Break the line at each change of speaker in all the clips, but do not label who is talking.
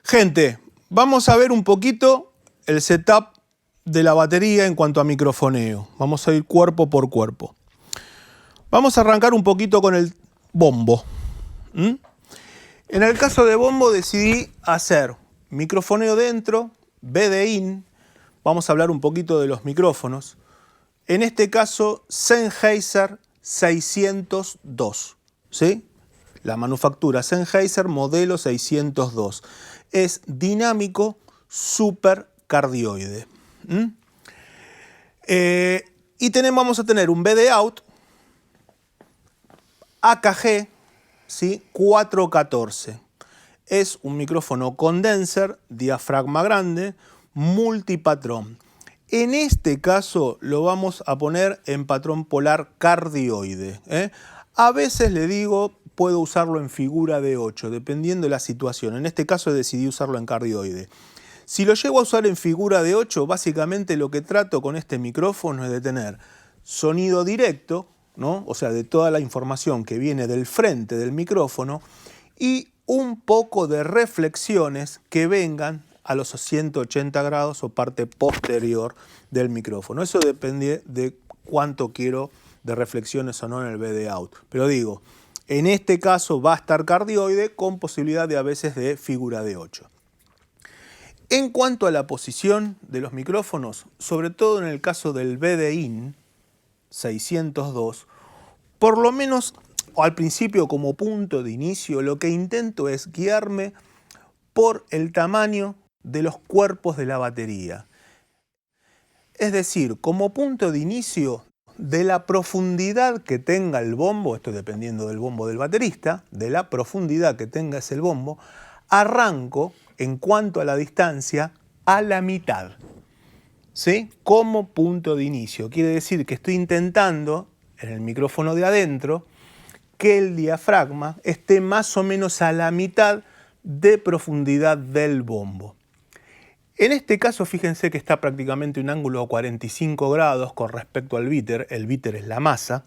Gente, vamos a ver un poquito el setup de la batería en cuanto a microfoneo. Vamos a ir cuerpo por cuerpo. Vamos a arrancar un poquito con el bombo. En el caso de bombo decidí hacer microfoneo dentro, BD-in. Vamos a hablar un poquito de los micrófonos. En este caso, Sennheiser 602, ¿sí? La manufactura Sennheiser modelo 602. Es dinámico supercardioide. Y vamos a tener un BD out AKG, ¿sí? 414. Es un micrófono condenser, diafragma grande, multipatrón. En este caso lo vamos a poner en patrón polar cardioide. A veces le digo, puedo usarlo en figura de 8, dependiendo de la situación. En este caso decidí usarlo en cardioide. Si lo llego a usar en figura de 8, básicamente lo que trato con este micrófono es de tener sonido directo, ¿no? O sea, de toda la información que viene del frente del micrófono y un poco de reflexiones que vengan a los 180 grados o parte posterior del micrófono. Eso depende de cuánto quiero de reflexiones o no en el BD out. Pero digo, en este caso va a estar cardioide con posibilidad de a veces de figura de 8. En cuanto a la posición de los micrófonos, sobre todo en el caso del BD-in 602, por lo menos al principio como punto de inicio, lo que intento es guiarme por el tamaño de los cuerpos de la batería. Es decir, como punto de inicio de la profundidad que tenga el bombo, esto dependiendo del bombo del baterista, de la profundidad que tenga ese bombo, arranco en cuanto a la distancia a la mitad, ¿sí? Como punto de inicio. Quiere decir que estoy intentando en el micrófono de adentro que el diafragma esté más o menos a la mitad de profundidad del bombo. En este caso, fíjense que está prácticamente un ángulo a 45 grados con respecto al bitter. El bitter es la masa.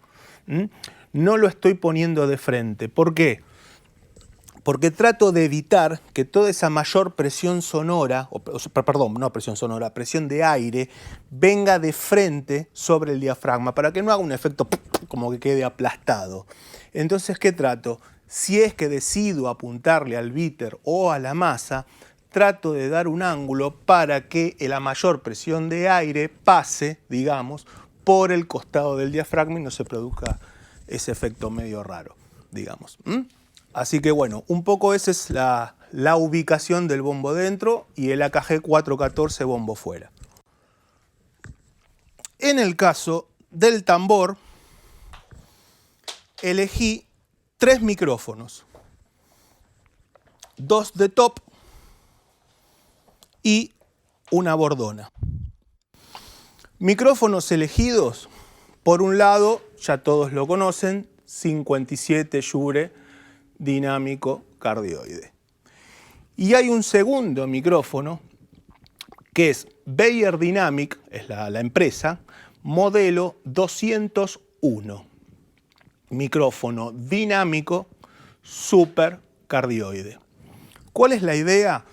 No lo estoy poniendo de frente. ¿Por qué? Porque trato de evitar que toda esa mayor presión sonora, presión de aire, venga de frente sobre el diafragma para que no haga un efecto como que quede aplastado. Entonces, ¿qué trato? Si es que decido apuntarle al bitter o a la masa, trato de dar un ángulo para que la mayor presión de aire pase, digamos, por el costado del diafragma y no se produzca ese efecto medio raro, digamos. Así que bueno, un poco esa es la ubicación del bombo dentro y el AKG 414 bombo fuera. En el caso del tambor, elegí 3 micrófonos, 2 de top y una bordona. Micrófonos elegidos, por un lado, ya todos lo conocen, 57 Shure dinámico cardioide. Y hay un segundo micrófono que es Beyer Dynamic, es la empresa, modelo 201. Micrófono dinámico supercardioide. ¿Cuál es la idea?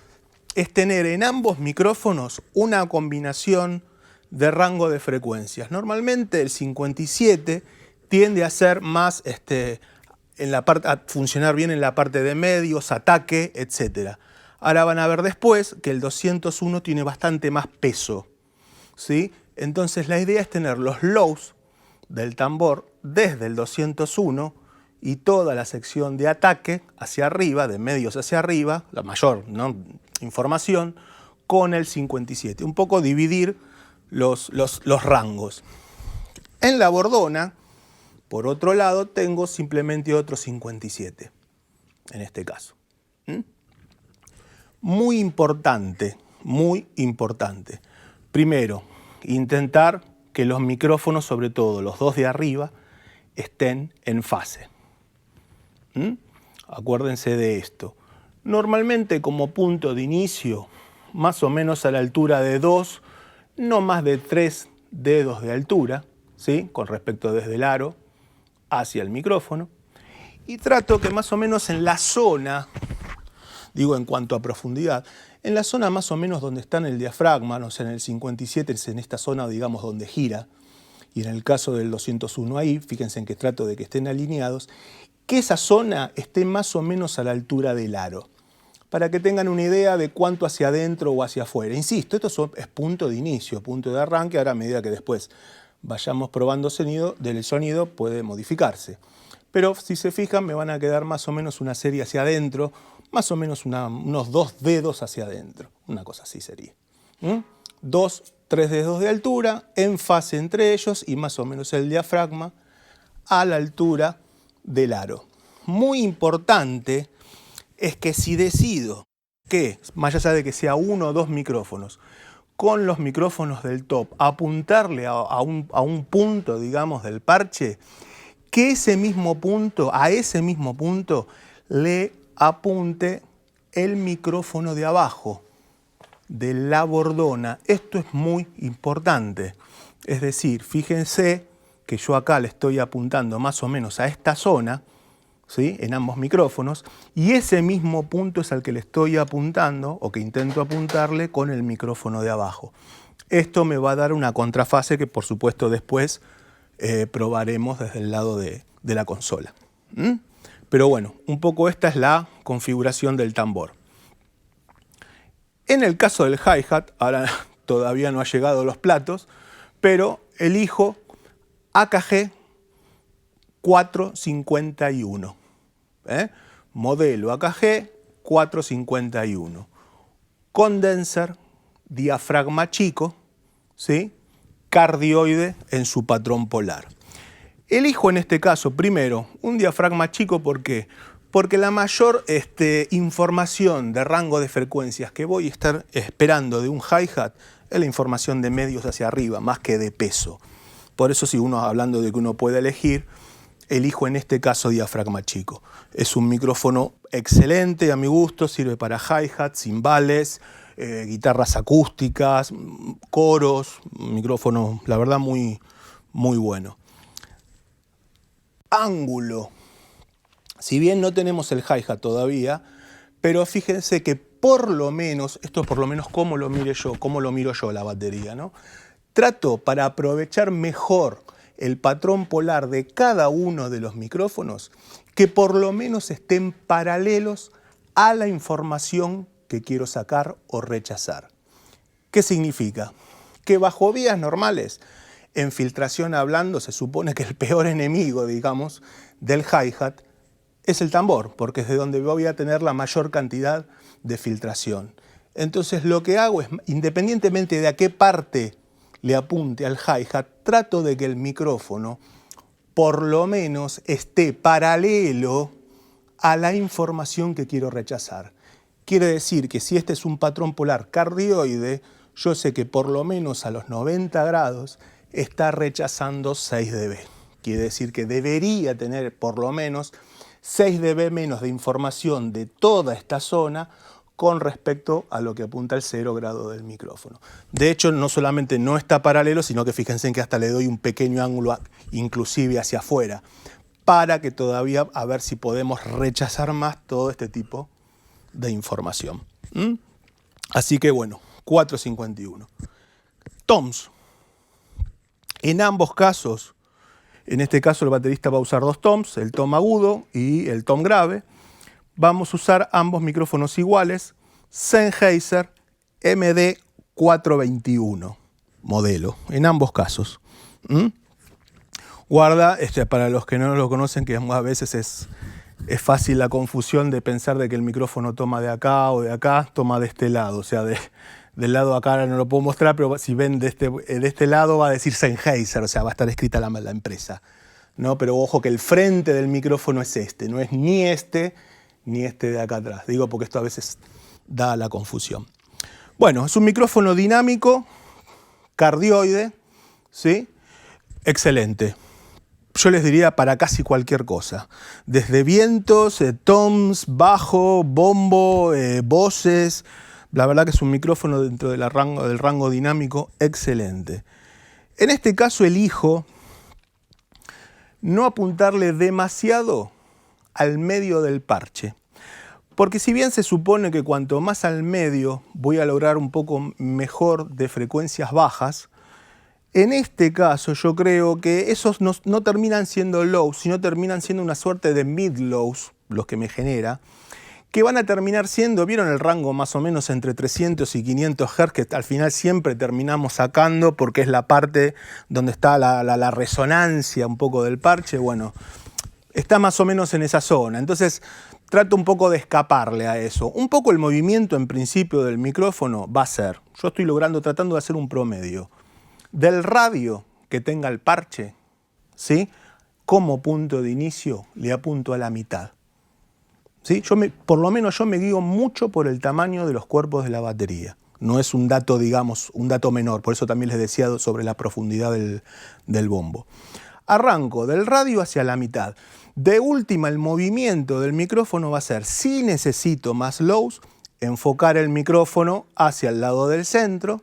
Es tener en ambos micrófonos una combinación de rango de frecuencias. Normalmente el 57 tiende a ser más a funcionar bien en la parte de medios, ataque, etc. Ahora van a ver después que el 201 tiene bastante más peso, ¿sí? Entonces la idea es tener los lows del tambor desde el 201 y toda la sección de ataque hacia arriba, de medios hacia arriba, la mayor, ¿no?, información, con el 57. Un poco dividir los rangos. En la bordona, por otro lado, tengo simplemente otro 57, en este caso. Muy importante, muy importante. Primero, intentar que los micrófonos, sobre todo los dos de arriba, estén en fase. Acuérdense de esto. Normalmente como punto de inicio, más o menos a la altura de 2, no más de 3 dedos de altura, ¿sí?, con respecto desde el aro hacia el micrófono, y trato que más o menos en la zona digo en cuanto a profundidad, en la zona más o menos donde está en el diafragma, no sé, en el 57 es en esta zona, digamos, donde gira, y en el caso del 201 ahí, fíjense en que trato de que estén alineados, que esa zona esté más o menos a la altura del aro, para que tengan una idea de cuánto hacia adentro o hacia afuera. Insisto, esto es punto de inicio, punto de arranque, ahora a medida que después vayamos probando sonido, del sonido puede modificarse. Pero si se fijan, me van a quedar más o menos una serie hacia adentro, más o menos unos 2 dedos hacia adentro, una cosa así sería. 2, 3 dedos de altura, en fase entre ellos y más o menos el diafragma a la altura del aro. Muy importante es que si decido que, más allá de que sea 1 o 2 micrófonos, con los micrófonos del top apuntarle a un punto, digamos, del parche, que a ese mismo punto le apunte el micrófono de abajo, de la bordona. Esto es muy importante. Es decir, fíjense que yo acá le estoy apuntando más o menos a esta zona, ¿sí?, en ambos micrófonos, y ese mismo punto es al que le estoy apuntando o que intento apuntarle con el micrófono de abajo. Esto me va a dar una contrafase que por supuesto después probaremos desde el lado de la consola. Pero bueno, un poco esta es la configuración del tambor. En el caso del hi-hat, ahora todavía no ha llegado los platos, pero elijo AKG 451. Modelo AKG 451. Condenser, diafragma chico, ¿sí?, cardioide en su patrón polar. Elijo en este caso, primero, un diafragma chico, ¿por qué? Porque la mayor información de rango de frecuencias que voy a estar esperando de un hi-hat es la información de medios hacia arriba, más que de peso. Por eso, si uno, hablando de que uno puede elegir, elijo en este caso diafragma chico. Es un micrófono excelente a mi gusto, sirve para hi-hat, cimbales, guitarras acústicas, coros, un micrófono, la verdad, muy, muy bueno. Ángulo. Si bien no tenemos el hi-hat todavía, pero fíjense que por lo menos, esto es por lo menos cómo lo miro yo la batería, ¿no? Trato para aprovechar mejor el patrón polar de cada uno de los micrófonos, que por lo menos estén paralelos a la información que quiero sacar o rechazar. ¿Qué significa? Que bajo vías normales, en filtración hablando, se supone que el peor enemigo, digamos, del hi-hat es el tambor, porque es de donde voy a tener la mayor cantidad de filtración. Entonces lo que hago es, independientemente de a qué parte le apunte al hi-hat, trato de que el micrófono por lo menos esté paralelo a la información que quiero rechazar. Quiere decir que si este es un patrón polar cardioide, yo sé que por lo menos a los 90 grados está rechazando 6 dB. Quiere decir que debería tener por lo menos 6 dB menos de información de toda esta zona con respecto a lo que apunta el 0 grado del micrófono. De hecho, no solamente no está paralelo, sino que fíjense que hasta le doy un pequeño ángulo inclusive hacia afuera, para que todavía a ver si podemos rechazar más todo este tipo de información. Así que bueno, 451. Toms. En ambos casos, en este caso el baterista va a usar 2 toms, el tom agudo y el tom grave. Vamos a usar ambos micrófonos iguales, Sennheiser MD421 modelo, en ambos casos. Guarda, para los que no lo conocen, que a veces es fácil la confusión de pensar de que el micrófono toma de acá o de acá, toma de este lado. O sea, del lado de acá ahora no lo puedo mostrar, pero si ven de este lado va a decir Sennheiser, o sea, va a estar escrita la empresa, ¿no? Pero ojo que el frente del micrófono es este, no es ni este de acá atrás. Digo porque esto a veces da la confusión. Bueno, es un micrófono dinámico, cardioide, ¿sí? Excelente. Yo les diría para casi cualquier cosa. Desde vientos, toms, bajo, bombo, voces. La verdad que es un micrófono dentro del rango dinámico excelente. En este caso elijo no apuntarle demasiado al medio del parche. Porque si bien se supone que cuanto más al medio voy a lograr un poco mejor de frecuencias bajas, en este caso yo creo que esos no terminan siendo lows, sino terminan siendo una suerte de mid-lows, los que me genera, que van a terminar siendo, ¿vieron el rango más o menos entre 300 y 500 Hz, que al final siempre terminamos sacando porque es la parte donde está la resonancia un poco del parche? Bueno, está más o menos en esa zona. Entonces trato un poco de escaparle a eso. Un poco el movimiento en principio del micrófono va a ser, yo estoy tratando de hacer un promedio del radio que tenga el parche, ¿sí? Como punto de inicio le apunto a la mitad. ¿Sí? Por lo menos yo me guío mucho por el tamaño de los cuerpos de la batería. No es un dato, digamos, un dato menor. Por eso también les decía sobre la profundidad del bombo. Arranco del radio hacia la mitad. De última, el movimiento del micrófono va a ser, si necesito más lows, enfocar el micrófono hacia el lado del centro.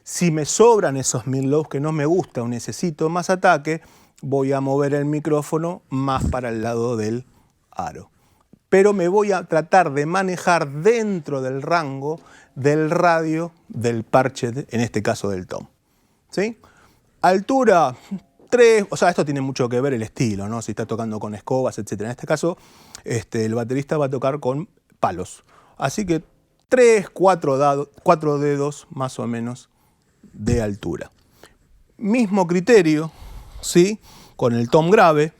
Si me sobran esos 1000 lows que no me gusta o necesito más ataque, voy a mover el micrófono más para el lado del aro. Pero me voy a tratar de manejar dentro del rango del radio del parche, en este caso del tom. ¿Sí? Altura 3, o sea, esto tiene mucho que ver el estilo, ¿no? Si está tocando con escobas, etc. En este caso, el baterista va a tocar con palos. Así que 3, 4 dedos más o menos de altura. Mismo criterio, ¿sí? Con el tom grave.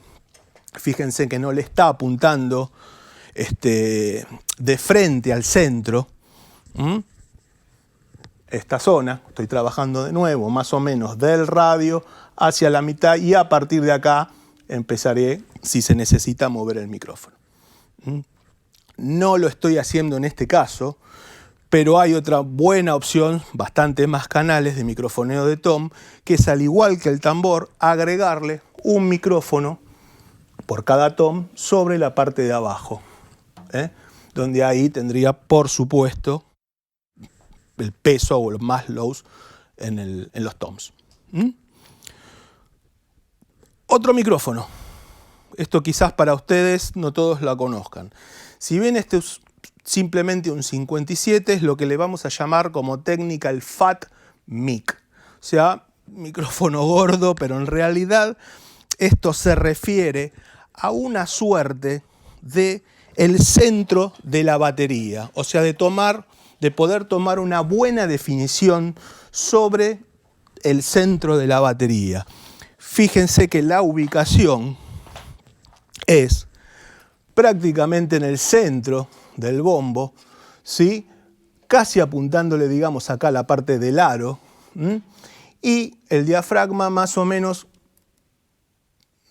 Fíjense que no le está apuntando de frente al centro. Esta zona, estoy trabajando de nuevo más o menos del radio hacia la mitad y a partir de acá empezaré, si se necesita, mover el micrófono. No lo estoy haciendo en este caso, pero hay otra buena opción, bastante más canales de microfoneo de tom, que es, al igual que el tambor, agregarle un micrófono por cada tom sobre la parte de abajo. Donde ahí tendría, por supuesto, el peso o los más lows en los toms. Otro micrófono. Esto quizás para ustedes no todos la conozcan. Si bien este es simplemente un 57, es lo que le vamos a llamar como técnica el Fat Mic. O sea, micrófono gordo, pero en realidad esto se refiere a una suerte de el centro de la batería, o sea, de poder tomar una buena definición sobre el centro de la batería. Fíjense que la ubicación es prácticamente en el centro del bombo, ¿sí? Casi apuntándole, digamos, acá a la parte del aro, y el diafragma más o menos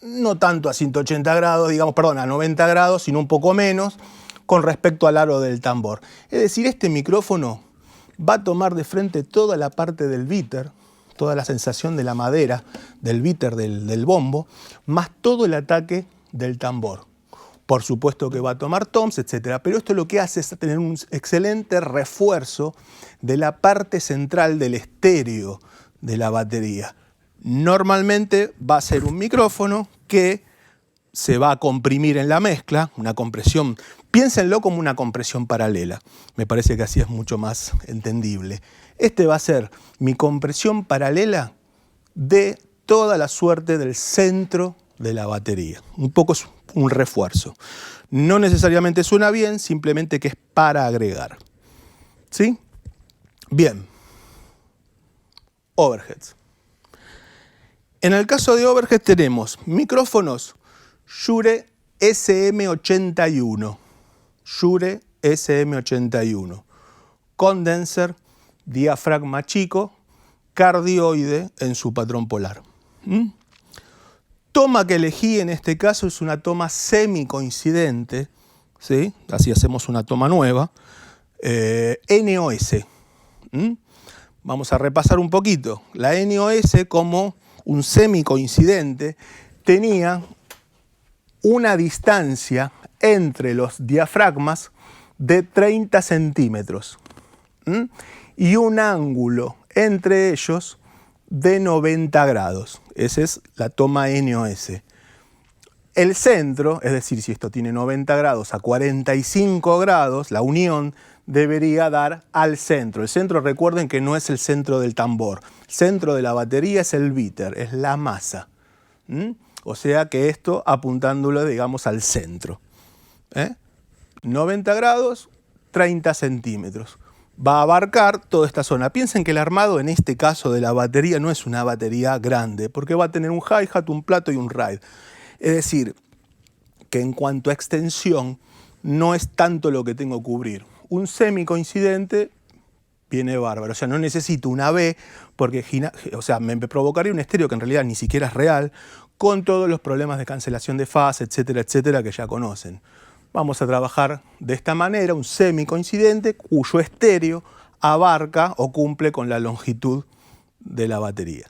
no tanto a 180 grados, digamos, perdón, a 90 grados, sino un poco menos con respecto al aro del tambor. Es decir, este micrófono va a tomar de frente toda la parte del bitter, toda la sensación de la madera del bitter del bombo, más todo el ataque del tambor. Por supuesto que va a tomar toms, etc. Pero esto lo que hace es tener un excelente refuerzo de la parte central del estéreo de la batería. Normalmente va a ser un micrófono que se va a comprimir en la mezcla, una compresión, piénsenlo como una compresión paralela, me parece que así es mucho más entendible. Este va a ser mi compresión paralela de toda la suerte del centro de la batería, un poco es un refuerzo. No necesariamente suena bien, simplemente que es para agregar. ¿Sí? Bien. Overheads. En el caso de overhead tenemos micrófonos Shure SM81, Shure SM81, condenser, diafragma chico, cardioide en su patrón polar. Toma que elegí en este caso es una toma semicoincidente, ¿sí? Así hacemos una toma nueva, NOS. Vamos a repasar un poquito. La NOS, como un semicoincidente, tenía una distancia entre los diafragmas de 30 centímetros y un ángulo entre ellos de 90 grados. Esa es la toma NOS. El centro, es decir, si esto tiene 90 grados a 45 grados, la unión debería dar al centro. El centro, recuerden que no es el centro del tambor. El centro de la batería es el bitter, es la masa. O sea que esto apuntándolo, digamos, al centro. 90 grados, 30 centímetros. Va a abarcar toda esta zona. Piensen que el armado en este caso de la batería no es una batería grande, porque va a tener un hi-hat, un plato y un ride. Es decir, que en cuanto a extensión, no es tanto lo que tengo que cubrir. Un semicoincidente viene bárbaro. O sea, no necesito una B, porque me provocaría un estéreo que en realidad ni siquiera es real, con todos los problemas de cancelación de fase, etcétera, etcétera, que ya conocen. Vamos a trabajar de esta manera, un semicoincidente cuyo estéreo abarca o cumple con la longitud de la batería.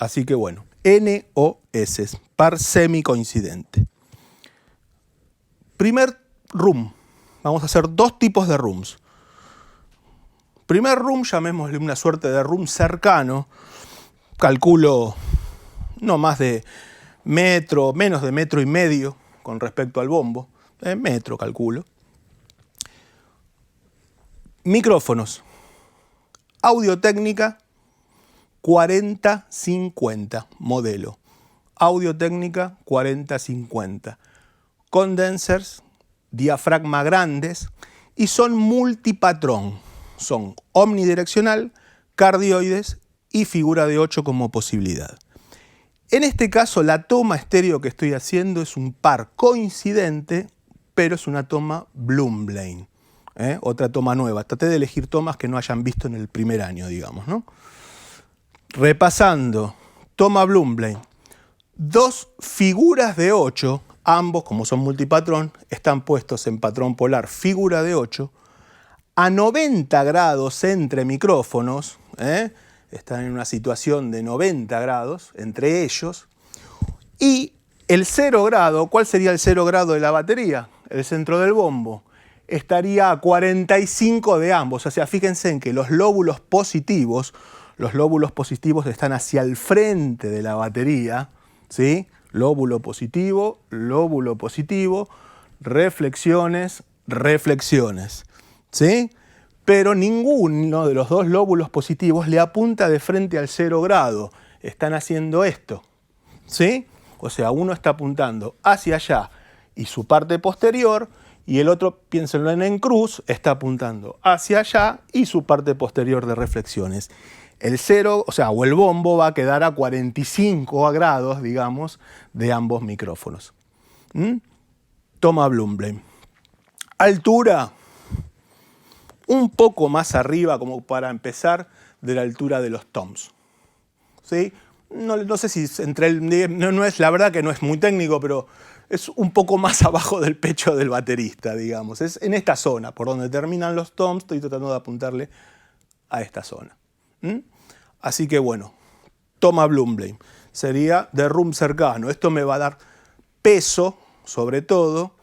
Así que bueno, NOS, par semicoincidente. Primer room. Vamos a hacer dos tipos de rooms. Primer room, llamémosle una suerte de room cercano. Calculo no más de metro, menos de metro y medio con respecto al bombo. Metro calculo. Micrófonos. Audio-Técnica 4050 modelo. Audio-Técnica 4050. Condensers, diafragma grandes y son multipatrón. Son omnidireccional, cardioides y figura de 8 como posibilidad. En este caso la toma estéreo que estoy haciendo es un par coincidente, pero es una toma Blumlein. Otra toma nueva. Traté de elegir tomas que no hayan visto en el primer año, digamos, ¿no? Repasando, toma Blumlein. Dos figuras de 8, ambos, como son multipatrón, están puestos en patrón polar figura de 8, a 90 grados entre micrófonos, están en una situación de 90 grados entre ellos, y el 0 grado, ¿cuál sería el 0 grado de la batería? El centro del bombo. Estaría a 45 de ambos, o sea, fíjense en que los lóbulos positivos están hacia el frente de la batería, ¿sí? Lóbulo positivo, reflexiones, ¿sí? Pero ninguno de los dos lóbulos positivos le apunta de frente al 0 grado. Están haciendo esto, ¿sí? O sea, uno está apuntando hacia allá y su parte posterior, y el otro, piénsenlo en cruz, está apuntando hacia allá y su parte posterior de reflexiones. El 0, o el bombo va a quedar a 45 grados, digamos, de ambos micrófonos. Toma Blumlein. Altura, un poco más arriba, como para empezar, de la altura de los toms. ¿Sí? No sé si la verdad que no es muy técnico, pero es un poco más abajo del pecho del baterista, digamos. Es en esta zona, por donde terminan los toms, estoy tratando de apuntarle a esta zona. Así que bueno, toma Blumlein. Sería de room cercano. Esto me va a dar peso, sobre todo,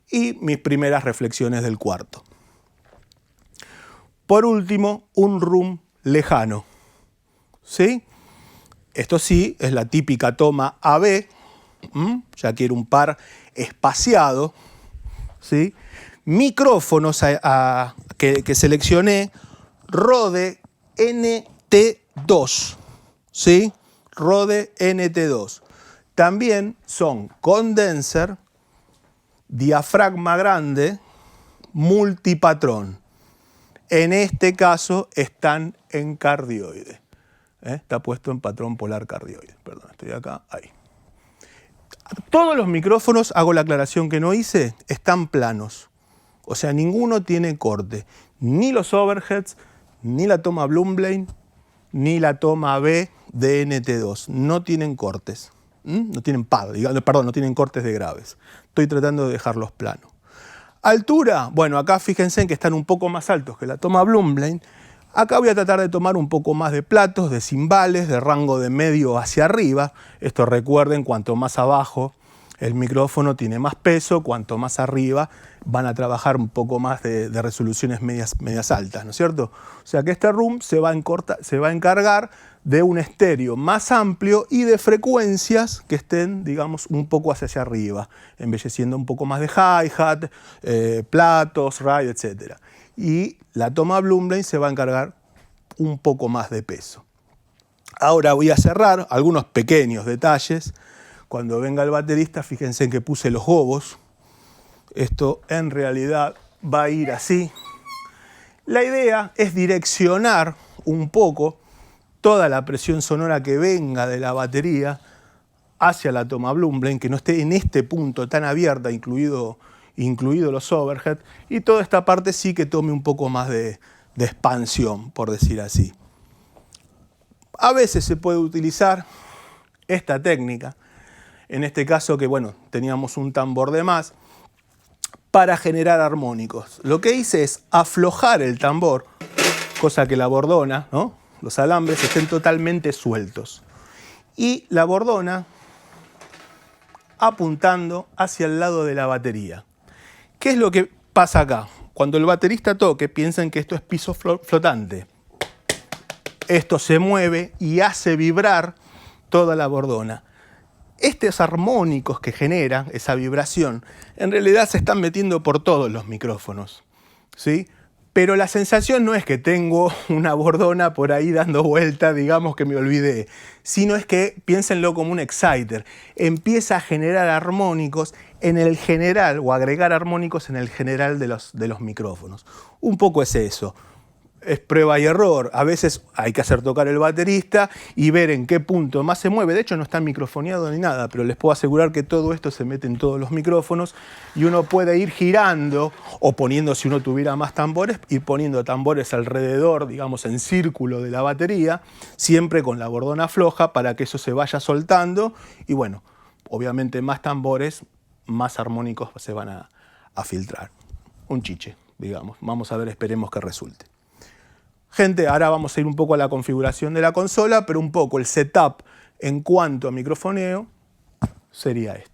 y mis primeras reflexiones del cuarto. Por último, un room lejano. ¿Sí? Esto sí, es la típica toma AB. Ya quiero un par espaciado. ¿Sí? Micrófonos que seleccioné, Rode NT2. ¿Sí? Rode NT2. También son condenser, diafragma grande, multipatrón. En este caso están en cardioide. Está puesto en patrón polar cardioide. Perdón, estoy acá, ahí. Todos los micrófonos, hago la aclaración que no hice, están planos. O sea, ninguno tiene corte. Ni los overheads, ni la toma Blumlein, ni la toma B de NT2. No tienen cortes. No tienen no tienen cortes de graves. Estoy tratando de dejarlos planos. Altura, bueno, acá fíjense en que están un poco más altos que la toma Blumlein. Acá voy a tratar de tomar un poco más de platos, de cimbales, de rango de medio hacia arriba. Esto recuerden, cuanto más abajo El micrófono tiene más peso, cuanto más arriba van a trabajar un poco más de resoluciones medias altas, ¿no es cierto? O sea que este room se va a encargar de un estéreo más amplio y de frecuencias que estén, digamos, un poco hacia arriba, embelleciendo un poco más de hi-hat, platos, radio, etc. Y la toma Blumlein se va a encargar un poco más de peso. Ahora voy a cerrar algunos pequeños detalles. Cuando venga el baterista, fíjense en que puse los gobos. Esto en realidad va a ir así. La idea es direccionar un poco toda la presión sonora que venga de la batería hacia la toma Blumlein, que no esté en este punto tan abierta, incluido los overhead, y toda esta parte sí que tome un poco más de expansión, por decir así. A veces se puede utilizar esta técnica, en este caso que, bueno, teníamos un tambor de más, para generar armónicos. Lo que hice es aflojar el tambor, cosa que la bordona, ¿no?, los alambres estén totalmente sueltos. Y la bordona apuntando hacia el lado de la batería. ¿Qué es lo que pasa acá? Cuando el baterista toque, piensen que esto es piso flotante. Esto se mueve y hace vibrar toda la bordona. Estos armónicos que genera esa vibración, en realidad se están metiendo por todos los micrófonos, ¿sí? Pero la sensación no es que tengo una bordona por ahí dando vuelta, digamos que me olvidé, sino es que piénsenlo como un exciter. Empieza a generar armónicos en el general, o agregar armónicos en el general de los micrófonos. Un poco es eso. Es prueba y error. A veces hay que hacer tocar el baterista y ver en qué punto más se mueve. De hecho no está microfoneado ni nada, pero les puedo asegurar que todo esto se mete en todos los micrófonos y uno puede ir girando o poniendo, si uno tuviera más tambores, ir poniendo tambores alrededor, digamos en círculo de la batería, siempre con la bordona floja para que eso se vaya soltando y bueno, obviamente más tambores, más armónicos se van a filtrar. Un chiche, digamos. Vamos a ver, esperemos que resulte. Gente, ahora vamos a ir un poco a la configuración de la consola, pero un poco el setup en cuanto a microfoneo sería este.